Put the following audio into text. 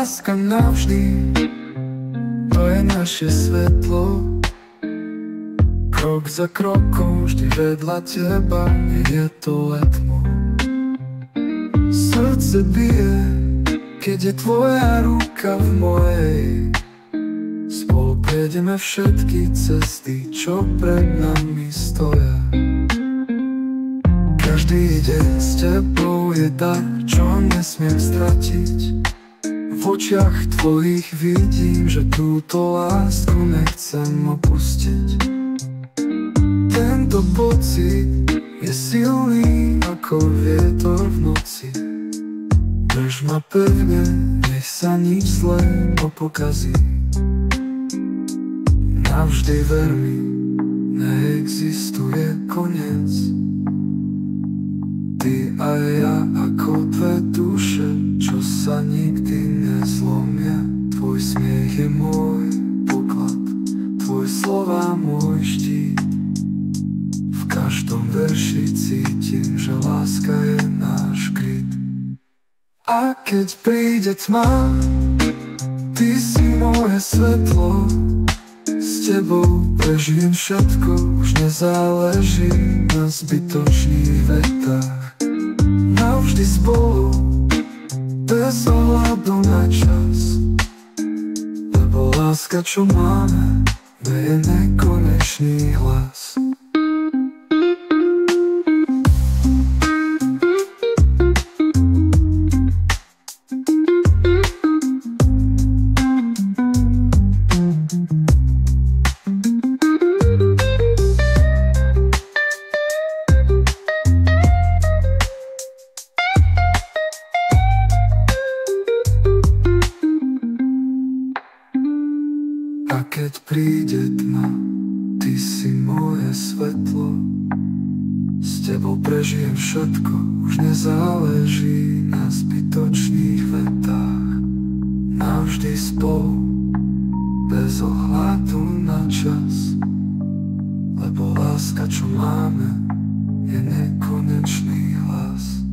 láska navždy, to je naše svetlo. Krok za krokom, vždy vedľa teba, je to letmo. Srdce bije, keď je tvoja ruka v mojej. Spolu prejdeme všetky cesty, čo pred nami stoja. Každý deň s tebou je dar, čo nesmiem stratiť. V očiach tvojich vidím, že túto lásku nechcem opustiť. Tento pocit je silný ako vietor v noci. Drž ma pevne, nech sa nič zlé nepokazí. Navždy ver mi, neexistuje koniec. Ty a ja ako dve duše, čo sa nikdy nezlomia. Tvoj smiech je môj poklad, tvoje slová môj štít. V každom verši cítim, že láska je náš kryt. A keď príde tma, ty si moje svetlo. S tebou prežijem všetko, už nezáleží na zbytočných vetách. Navždy spolu, bez ohľadu na čas. Lebo láska, čo máme, je nekonečný hlas. A keď príde tma, ty si moje svetlo. S tebou prežijem všetko, už nezáleží na zbytočných vetách. Navždy spolu, bez ohľadu na čas. Lebo láska, čo máme, je nekonečný hlas.